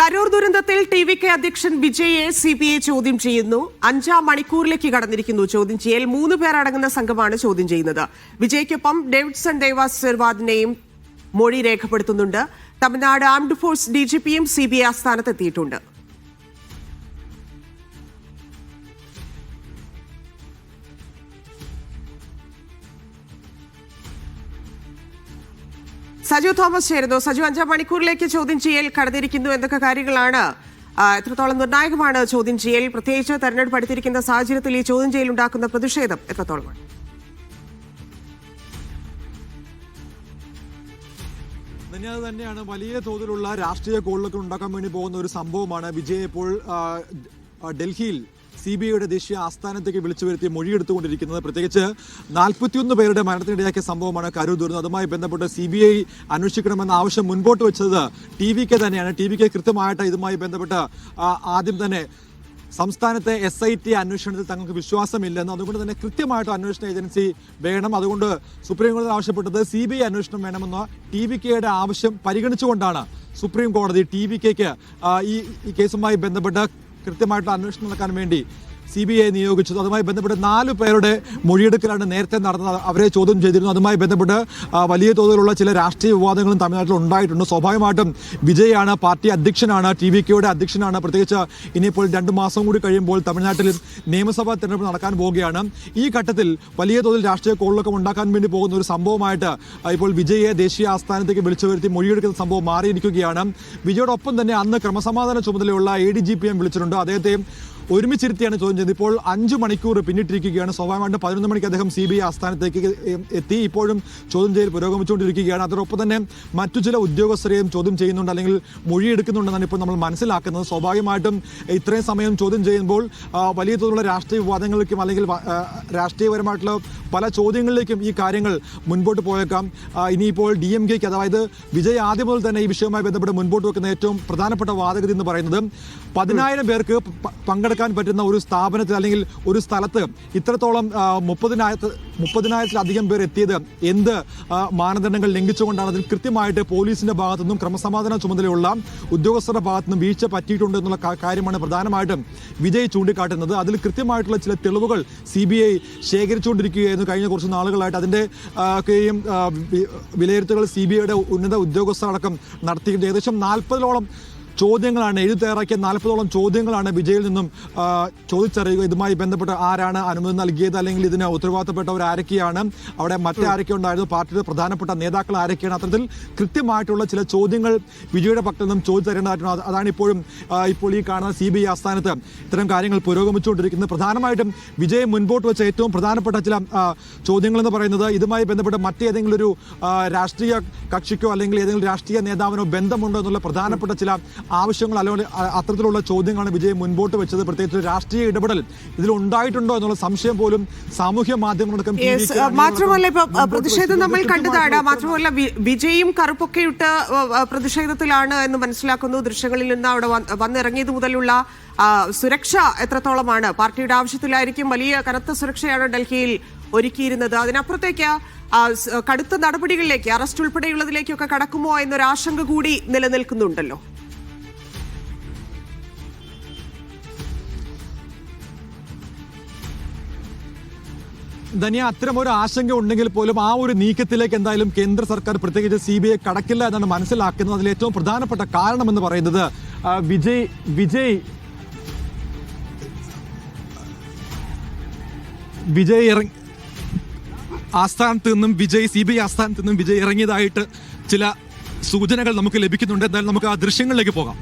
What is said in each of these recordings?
കരൂർ ദുരന്തത്തിൽ ടി.വി.കെ അധ്യക്ഷൻ വിജയെ സിബിഐ ചോദ്യം ചെയ്യുന്നു. 5-ാം മണിക്കൂറിലേക്ക് കടന്നിരിക്കുന്നു ചോദ്യം ചെയ്യൽ. 3 പേർ അടങ്ങുന്ന സംഘമാണ് ചോദ്യം ചെയ്യുന്നത്. വിജയ്ക്കൊപ്പം ഡേവിഡ്സൺ ദേവാസിർവാദിനെയും മൊഴി രേഖപ്പെടുത്തുന്നുണ്ട്. തമിഴ്നാട് ആംഡ് ഫോഴ്സ് DGPയും സിബിഐ ആസ്ഥാനത്തെത്തിയിട്ടുണ്ട്. സജു തോമസ് ചേരുന്നു. സജു, 5-ാം മണിക്കൂറിലേക്ക് ചോദ്യം ചെയ്യൽ കടന്നിരിക്കുന്നു. എന്തൊക്കെ കാര്യങ്ങളാണ്, എത്രത്തോളം നിർണായകമാണ് ചോദ്യം ചെയ്യൽ? പ്രത്യേകിച്ച് തെരഞ്ഞെടുപ്പ് അടുത്തിരിക്കുന്ന സാഹചര്യത്തിൽ ഈ ചോദ്യം ചെയ്യൽ ഉണ്ടാക്കുന്ന പ്രതിഷേധം എത്രത്തോളമാണ്? അത് തന്നെയാണ് വലിയ തോതിലുള്ള രാഷ്ട്രീയ കോളിളക്കം ഉണ്ടാക്കാൻ വേണ്ടി പോകുന്ന ഒരു സംഭവമാണ്. വിജയ് ഇപ്പോൾ ഡൽഹിയിൽ CBIയുടെ ദേശീയ ആസ്ഥാനത്തേക്ക് വിളിച്ചു വരുത്തി മൊഴിയെടുത്തുകൊണ്ടിരിക്കുന്നത്. പ്രത്യേകിച്ച് 41 പേരുടെ മരണത്തിനിടയാക്കിയ സംഭവമാണ് കരൂർ ദുരന്തം. അതുമായി ബന്ധപ്പെട്ട് CBI അന്വേഷിക്കണമെന്ന ആവശ്യം മുൻപോട്ട് വെച്ചത് ടി.വി.കെ തന്നെയാണ്. ടി.വി.കെ കൃത്യമായിട്ട് ഇതുമായി ബന്ധപ്പെട്ട് ആദ്യം തന്നെ സംസ്ഥാനത്തെ SIT അന്വേഷണത്തിൽ തങ്ങൾക്ക് വിശ്വാസമില്ലെന്ന്, അതുകൊണ്ട് തന്നെ കൃത്യമായിട്ട് അന്വേഷണ ഏജൻസി വേണം, അതുകൊണ്ട് സുപ്രീം കോടതി ആവശ്യപ്പെട്ടത് CBI അന്വേഷണം വേണമെന്ന ടി.വി.കെയുടെ ആവശ്യം പരിഗണിച്ചുകൊണ്ടാണ് സുപ്രീം കോടതി ടി.വി.കെക്ക് ഈ കേസുമായി ബന്ധപ്പെട്ട് കൃത്യമായിട്ട് അന്വേഷണം നടക്കാൻ വേണ്ടി CBI നിയോഗിച്ചത്. അതുമായി ബന്ധപ്പെട്ട് 4 പേരുടെ മൊഴിയെടുക്കലാണ് നേരത്തെ നടന്നത്. അവരെ ചോദ്യം ചെയ്തിരുന്നു. അതുമായി ബന്ധപ്പെട്ട് വലിയ തോതിലുള്ള ചില രാഷ്ട്രീയ വിവാദങ്ങളും തമിഴ്നാട്ടിൽ ഉണ്ടായിട്ടുണ്ട്. സ്വാഭാവികമായിട്ടും വിജയാണ് പാർട്ടി അധ്യക്ഷനാണ്, ടി.വി.കെയുടെ അധ്യക്ഷനാണ്. പ്രത്യേകിച്ച് ഇനിയിപ്പോൾ 2 മാസം കൂടി കഴിയുമ്പോൾ തമിഴ്നാട്ടിൽ നിയമസഭാ തെരഞ്ഞെടുപ്പ് നടക്കാൻ പോവുകയാണ്. ഈ ഘട്ടത്തിൽ വലിയ തോതിൽ രാഷ്ട്രീയ കോളിളക്കം ഉണ്ടാക്കാൻ വേണ്ടി പോകുന്ന ഒരു സംഭവമായിട്ട് ഇപ്പോൾ വിജയെ ദേശീയ ആസ്ഥാനത്തേക്ക് വിളിച്ചു വരുത്തി മൊഴിയെടുക്കുന്ന സംഭവം മാറിയിരിക്കുകയാണ്. വിജയോടൊപ്പം തന്നെ അന്ന് ക്രമസമാധാന ചുമതലയുള്ള ADGPM വിളിച്ചിട്ടുണ്ട്. അദ്ദേഹത്തെ ഒരുമിച്ചിരുത്തിയാണ് ചോദ്യം ചെയ്തത്. ഇപ്പോൾ 5 മണിക്കൂർ പിന്നിട്ടിരിക്കുകയാണ്. സ്വാഭാവികമായിട്ടും 11 മണിക്ക് അദ്ദേഹം CBI ആസ്ഥാനത്തേക്ക് എത്തി. ഇപ്പോഴും ചോദ്യം ചെയ്യൽ പുരോഗമിച്ചുകൊണ്ടിരിക്കുകയാണ്. അതോടൊപ്പം തന്നെ മറ്റു ചില ഉദ്യോഗസ്ഥരെയും ചോദ്യം ചെയ്യുന്നുണ്ട്, അല്ലെങ്കിൽ മൊഴിയെടുക്കുന്നുണ്ടെന്നാണ് ഇപ്പോൾ നമ്മൾ മനസ്സിലാക്കുന്നത്. സ്വാഭാവികമായിട്ടും ഇത്രയും സമയം ചോദ്യം ചെയ്യുമ്പോൾ വലിയ തോതിലുള്ള രാഷ്ട്രീയ വിവാദങ്ങളിലേക്കും അല്ലെങ്കിൽ രാഷ്ട്രീയപരമായിട്ടുള്ള പല ചോദ്യങ്ങളിലേക്കും ഈ കാര്യങ്ങൾ മുൻപോട്ട് പോയേക്കാം. ഇനിയിപ്പോൾ DMKയ്ക്ക്, അതായത് വിജയ് ആദ്യം മുതൽ തന്നെ ഈ വിഷയവുമായി ബന്ധപ്പെട്ട് മുൻപോട്ട് വെക്കുന്ന ഏറ്റവും പ്രധാനപ്പെട്ട വാദഗതി എന്ന് പറയുന്നത് 10,000 പേർക്ക് പങ്കെടുക്കാൻ പറ്റുന്ന ഒരു സ്ഥാപനത്തിൽ അല്ലെങ്കിൽ ഒരു സ്ഥലത്ത് ഇത്രത്തോളം 30,000-ത്തിലധികം പേർ എത്തിയത് എന്ത് മാനദണ്ഡങ്ങൾ ലംഘിച്ചുകൊണ്ടാണ്? അതിൽ കൃത്യമായിട്ട് പോലീസിന്റെ ഭാഗത്തുനിന്നും ക്രമസമാധാന ചുമതലയുള്ള ഉദ്യോഗസ്ഥരുടെ ഭാഗത്തുനിന്നും വീഴ്ച പറ്റിയിട്ടുണ്ട് എന്നുള്ള കാര്യമാണ് പ്രധാനമായിട്ടും വിജയ് ചൂണ്ടിക്കാട്ടുന്നത്. അതിൽ കൃത്യമായിട്ടുള്ള ചില തെളിവുകൾ CBI ശേഖരിച്ചുകൊണ്ടിരിക്കുകയായിരുന്നു കഴിഞ്ഞ കുറച്ച് നാളുകളായിട്ട്. അതിൻ്റെ വിലയിരുത്തലുകൾ CBIയുടെ ഉന്നത ഉദ്യോഗസ്ഥരടക്കം നടത്തിയിട്ടുണ്ട്. ഏകദേശം 40ഓളം ചോദ്യങ്ങളാണ്, എഴുതി തയ്യാറാക്കിയ 40ഓളം ചോദ്യങ്ങളാണ് വിജയിൽ നിന്നും ചോദിച്ചറിയുക. ഇതുമായി ബന്ധപ്പെട്ട് ആരാണ് അനുമതി നൽകിയത്, അല്ലെങ്കിൽ ഇതിന് ഉത്തരവാദിത്തപ്പെട്ടവർ ആരൊക്കെയാണ്, അവിടെ മറ്റാരൊക്കെ ഉണ്ടായിരുന്നു, പാർട്ടിയുടെ പ്രധാനപ്പെട്ട നേതാക്കൾ ആരൊക്കെയാണ്, അത്തരത്തിൽ കൃത്യമായിട്ടുള്ള ചില ചോദ്യങ്ങൾ വിജയുടെ പക്കൽ നിന്നും ചോദിച്ചറിയേണ്ടതായിട്ടുണ്ട്. അതാണ് ഇപ്പോൾ ഈ കാണുന്ന CBI ആസ്ഥാനത്ത് ഇത്തരം കാര്യങ്ങൾ പുരോഗമിച്ചുകൊണ്ടിരിക്കുന്നത്. പ്രധാനമായിട്ടും വിജയ് മുൻപോട്ട് വെച്ച ഏറ്റവും പ്രധാനപ്പെട്ട ചില ചോദ്യങ്ങളെന്ന് പറയുന്നത് ഇതുമായി ബന്ധപ്പെട്ട് മറ്റേതെങ്കിലും ഒരു രാഷ്ട്രീയ കക്ഷിക്കോ അല്ലെങ്കിൽ ഏതെങ്കിലും രാഷ്ട്രീയ നേതാവിനോ ബന്ധമുണ്ടോ എന്നുള്ള പ്രധാനപ്പെട്ട ചില ആവശ്യങ്ങൾ, അല്ലെങ്കിൽ അത്തരത്തിലുള്ള ചോദ്യങ്ങളാണ് വിജയ് മുൻപോട്ട് വെച്ചത്. പ്രത്യേകിച്ച് രാഷ്ട്രീയ ഇടപെടൽ ഇതിൽ ഉണ്ടായിട്ടുണ്ടോ എന്നുള്ള സംശയം പോലും സാമൂഹ്യ മാധ്യമങ്ങളടക്കം. മാത്രമല്ല ഇപ്പൊ പ്രതിഷേധം നമ്മൾ കണ്ടതാണ്. മാത്രമല്ല വിജയും കറുപ്പൊക്കെ ഇട്ട് പ്രതിഷേധത്തിലാണ് എന്ന് മനസ്സിലാക്കുന്നു. ദൃശ്യങ്ങളിൽ നിന്ന് അവിടെ വന്നിറങ്ങിയത് മുതലുള്ള സുരക്ഷ എത്രത്തോളമാണ്? പാർട്ടിയുടെ ആവശ്യത്തിലായിരിക്കും വലിയ കനത്ത സുരക്ഷയാണ് ഡൽഹിയിൽ ഒരുക്കിയിരുന്നത്. അതിനപ്പുറത്തേക്ക് കടുത്ത നടപടികളിലേക്ക്, അറസ്റ്റ് ഉൾപ്പെടെയുള്ളതിലേക്കൊക്കെ കടക്കുമോ എന്നൊരാശങ്ക കൂടി നിലനിൽക്കുന്നുണ്ടല്ലോ. ധന്യ, അത്തരം ഒരു ആശങ്ക ഉണ്ടെങ്കിൽ പോലും ആ ഒരു നീക്കത്തിലേക്ക് എന്തായാലും കേന്ദ്ര സർക്കാർ, പ്രത്യേകിച്ച് CBI കടക്കില്ല എന്നാണ് മനസ്സിലാക്കുന്നത്. അതിൽ ഏറ്റവും പ്രധാനപ്പെട്ട കാരണം എന്ന് പറയുന്നത് വിജയ് ആസ്ഥാനത്ത് നിന്നും CBI ആസ്ഥാനത്ത് നിന്നും വിജയ് ഇറങ്ങിയതായിട്ട് ചില സൂചനകൾ നമുക്ക് ലഭിക്കുന്നുണ്ട്. എന്തായാലും നമുക്ക് ആ ദൃശ്യങ്ങളിലേക്ക് പോകാം.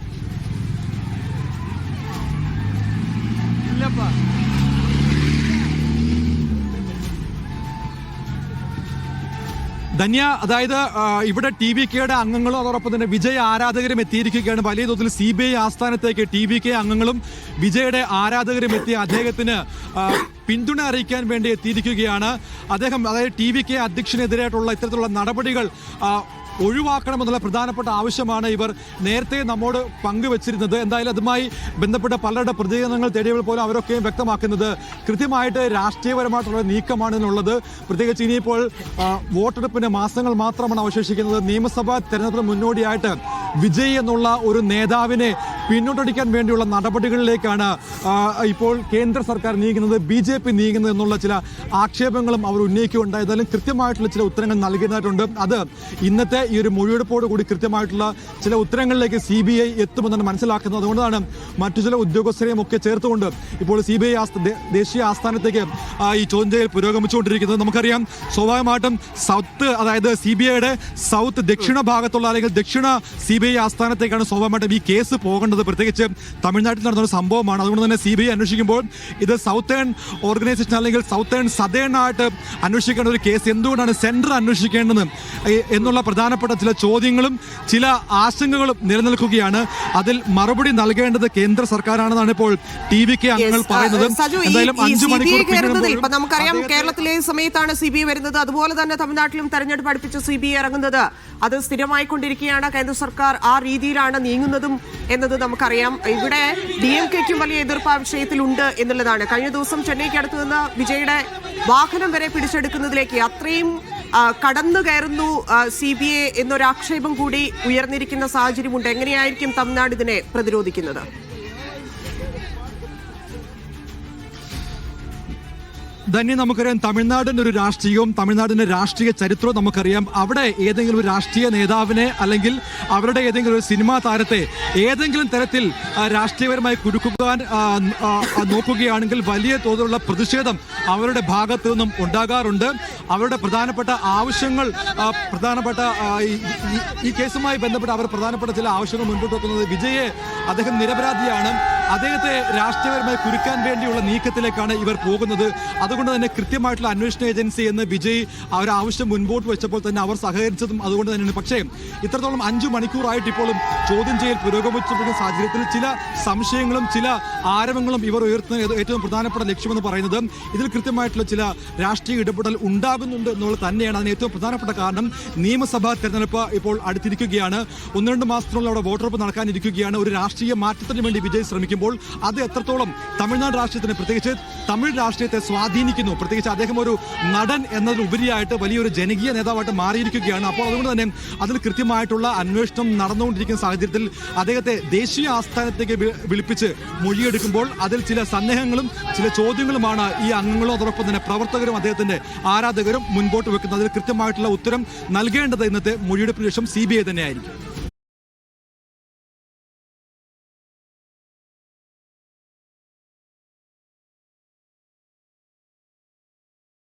ധന്യ, അതായത് ഇവിടെ ടി.വി.കെയുടെ അംഗങ്ങളും അതോടൊപ്പം തന്നെ വിജയ് ആരാധകരും എത്തിയിരിക്കുകയാണ്. വലിയ തോതിൽ CBI ആസ്ഥാനത്തേക്ക് ടി.വി.കെ അംഗങ്ങളും വിജയുടെ ആരാധകരും എത്തി അദ്ദേഹത്തിന് പിന്തുണ അറിയിക്കാൻ വേണ്ടി എത്തിയിരിക്കുകയാണ്. അദ്ദേഹം, അതായത് ടി.വി.കെ അധ്യക്ഷനെതിരായിട്ടുള്ള ഇത്തരത്തിലുള്ള നടപടികൾ ഒഴിവാക്കണമെന്നുള്ള പ്രധാനപ്പെട്ട ആവശ്യമാണ് ഇവർ നേരത്തെ നമ്മോട് പങ്കുവച്ചിരുന്നത്. എന്തായാലും അതുമായി ബന്ധപ്പെട്ട പലരുടെ പ്രതികരണങ്ങൾ തേടിയപ്പോൾ പോലും അവരൊക്കെയും വ്യക്തമാക്കുന്നത് കൃത്യമായിട്ട് രാഷ്ട്രീയപരമായിട്ടുള്ള നീക്കമാണെന്നുള്ളത്. പ്രത്യേകിച്ച് ഇനിയിപ്പോൾ വോട്ടെടുപ്പിന് മാസങ്ങൾ മാത്രമാണ് അവശേഷിക്കുന്നത്. നിയമസഭാ തെരഞ്ഞെടുപ്പിന് മുന്നോടിയായിട്ട് വിജയ് എന്നുള്ള ഒരു നേതാവിനെ പിന്നോട്ടടിക്കാൻ വേണ്ടിയുള്ള നടപടികളിലേക്കാണ് ഇപ്പോൾ കേന്ദ്ര സർക്കാർ നീങ്ങുന്നത്, BJP നീങ്ങുന്നത് എന്നുള്ള ചില ആക്ഷേപങ്ങളും അവർ ഉന്നയിക്കുകയുണ്ടായി. ഏതായാലും കൃത്യമായിട്ടുള്ള ചില ഉത്തരങ്ങൾ നൽകേണ്ടതായിട്ടുണ്ട്. അത് ഇന്നത്തെ ഈ ഒരു മൊഴിയെടുപ്പോട് കൂടി കൃത്യമായിട്ടുള്ള ചില ഉത്തരങ്ങളിലേക്ക് CBI എത്തുമെന്നാണ് മനസ്സിലാക്കുന്നത്. അതുകൊണ്ടാണ് മറ്റു ചില ഉദ്യോഗസ്ഥരെയും ഒക്കെ ചേർത്തുകൊണ്ട് ഇപ്പോൾ CBI ദേശീയ ആസ്ഥാനത്തേക്ക് ഈ ചോദ്യം ചെയ്യൽ പുരോഗമിച്ചുകൊണ്ടിരിക്കുന്നത്. നമുക്കറിയാം സ്വാഭാവികമായിട്ടും സൗത്ത്, അതായത് CBIയുടെ സൗത്ത് ദക്ഷിണ ഭാഗത്തുള്ള അല്ലെങ്കിൽ ദക്ഷിണ CBI ആസ്ഥാനത്തേക്കാണ് സ്വാഭാവികമായിട്ടും ഈ കേസ് പോകേണ്ടത്. പ്രത്യേകിച്ച് തമിഴ്നാട്ടിൽ നടന്ന ഒരു സംഭവമാണ്. അതുകൊണ്ട് തന്നെ CBI അന്വേഷിക്കുമ്പോൾ ഇത് സൗത്തേൺ ഓർഗനൈസേഷൻ അല്ലെങ്കിൽ സദേൺ ആയിട്ട് അന്വേഷിക്കേണ്ട ഒരു കേസ് എന്തുകൊണ്ടാണ് സെൻട്രൽ അന്വേഷിക്കേണ്ടത് എന്നുള്ള പ്രധാനപ്പെട്ട ചില ചോദ്യങ്ങളും ചില ആശങ്കകളും നിലനിൽക്കുകയാണ്. അതിൽ മറുപടി നൽകേണ്ടത് കേന്ദ്ര സർക്കാരാണെന്നാണ് ഇപ്പോൾ TVK അംഗങ്ങൾ പറയുന്നത്. എന്തായാലും 5 മണിക്കൂർ നമുക്കറിയാം കേരളത്തിലെ സമയത്താണ് CBI വരുന്നത്. അതുപോലെ തന്നെ തമിഴ്നാട്ടിലും തെരഞ്ഞെടുപ്പ് അടുപ്പിച്ച് CBI ഇറങ്ങുന്നത്. അത് സ്ഥിരമായിക്കൊണ്ടിരിക്കുകയാണ്. കേന്ദ്ര സർക്കാർ ആ രീതിയിലാണ് നീങ്ങുന്നതും എന്നത് നമുക്കറിയാം. ഇവിടെ DMKയ്ക്കും വലിയ എതിർപ്പ് ആ വിഷയത്തിലുണ്ട് എന്നുള്ളതാണ്. കഴിഞ്ഞ ദിവസം ചെന്നൈക്ക് അടുത്ത് നിന്ന് വിജയുടെ വാഹനം വരെ പിടിച്ചെടുക്കുന്നതിലേക്ക് അത്രയും കടന്നു കയറുന്നു CBI എന്നൊരാക്ഷേപം കൂടി ഉയർന്നിരിക്കുന്ന സാഹചര്യമുണ്ട്. എങ്ങനെയായിരിക്കും തമിഴ്നാട് ഇതിനെ പ്രതിരോധിക്കുന്നത്? തന്നെ നമുക്കറിയാം തമിഴ്നാടിൻ്റെ ഒരു രാഷ്ട്രീയവും തമിഴ്നാടിൻ്റെ രാഷ്ട്രീയ ചരിത്രവും നമുക്കറിയാം. അവിടെ ഏതെങ്കിലും ഒരു രാഷ്ട്രീയ നേതാവിനെ അല്ലെങ്കിൽ അവരുടെ ഏതെങ്കിലും ഒരു സിനിമാ താരത്തെ ഏതെങ്കിലും തരത്തിൽ രാഷ്ട്രീയപരമായി കുരുക്കുവാൻ നോക്കുകയാണെങ്കിൽ വലിയ തോതിലുള്ള പ്രതിഷേധം അവരുടെ ഭാഗത്തു നിന്നും ഉണ്ടാകാറുണ്ട്. അവരുടെ പ്രധാനപ്പെട്ട ആവശ്യങ്ങൾ ഈ കേസുമായി ബന്ധപ്പെട്ട് അവർ പ്രധാനപ്പെട്ട ചില ആവശ്യങ്ങൾ മുൻപോട്ട് വെക്കുന്നത് വിജയെ അദ്ദേഹം നിരപരാധിയാണ്, അദ്ദേഹത്തെ രാഷ്ട്രീയപരമായി കുരുക്കാൻ വേണ്ടിയുള്ള നീക്കത്തിലേക്കാണ് ഇവർ പോകുന്നത്. അതുകൊണ്ട് തന്നെ കൃത്യമായിട്ടുള്ള അന്വേഷണ ഏജൻസി എന്ന് വിജയ് അവർ ആവശ്യം മുൻപോട്ട് വെച്ചപ്പോൾ തന്നെ അവർ സഹകരിച്ചതും അതുകൊണ്ട് തന്നെയാണ്. പക്ഷേ ഇത്രത്തോളം 5 മണിക്കൂറായിട്ട് ഇപ്പോഴും ചോദ്യം ചെയ്യൽ പുരോഗമിച്ചിരിക്കുന്ന സാഹചര്യത്തിൽ ചില സംശയങ്ങളും ചില ആരവങ്ങളും ഇവർ ഉയർത്തുന്ന ഏറ്റവും പ്രധാനപ്പെട്ട ലക്ഷ്യമെന്ന് പറയുന്നത് ഇതിൽ കൃത്യമായിട്ടുള്ള ചില രാഷ്ട്രീയ ഇടപെടൽ ഉണ്ടാകുന്നുണ്ട് എന്നുള്ളത് തന്നെയാണ്. അതിന് ഏറ്റവും പ്രധാനപ്പെട്ട കാരണം നിയമസഭാ തെരഞ്ഞെടുപ്പ് ഇപ്പോൾ അടുത്തിരിക്കുകയാണ്. 1-2 മാസത്തിനുള്ള അവിടെ വോട്ടെടുപ്പ് നടക്കാനിരിക്കുകയാണ്. ഒരു രാഷ്ട്രീയ മാറ്റത്തിന് വേണ്ടി വിജയ് ശ്രമിക്കുമ്പോൾ അത് എത്രത്തോളം തമിഴ്നാട് രാഷ്ട്രീയത്തിന് പ്രത്യേകിച്ച് തമിഴ് രാഷ്ട്രീയത്തെ സ്വാധീനിക്കുന്നു. പ്രത്യേകിച്ച് അദ്ദേഹം ഒരു നടൻ എന്നതിലുപരിയായിട്ട് വലിയൊരു ജനകീയ നേതാവായിട്ട് മാറിയിരിക്കുകയാണ്. അപ്പോൾ അതുകൊണ്ട് തന്നെ അതിൽ കൃത്യമായിട്ടുള്ള അന്വേഷണം നടന്നുകൊണ്ടിരിക്കുന്ന സാഹചര്യത്തിൽ അദ്ദേഹത്തെ ദേശീയ ആസ്ഥാനത്തേക്ക് വിളിപ്പിച്ച് മൊഴിയെടുക്കുമ്പോൾ അതിൽ ചില സന്ദേഹങ്ങളും ചില ചോദ്യങ്ങളുമാണ് ഈ അംഗങ്ങളും അതോടൊപ്പം തന്നെ പ്രവർത്തകരും അദ്ദേഹത്തിന്റെ ആരാധകരും മുൻപോട്ട് വെക്കുന്നത്. അതിൽ കൃത്യമായിട്ടുള്ള ഉത്തരം നൽകേണ്ടത് ഇന്നത്തെ മൊഴിയെടുപ്പിന് ശേഷം CBI തന്നെയായിരിക്കും.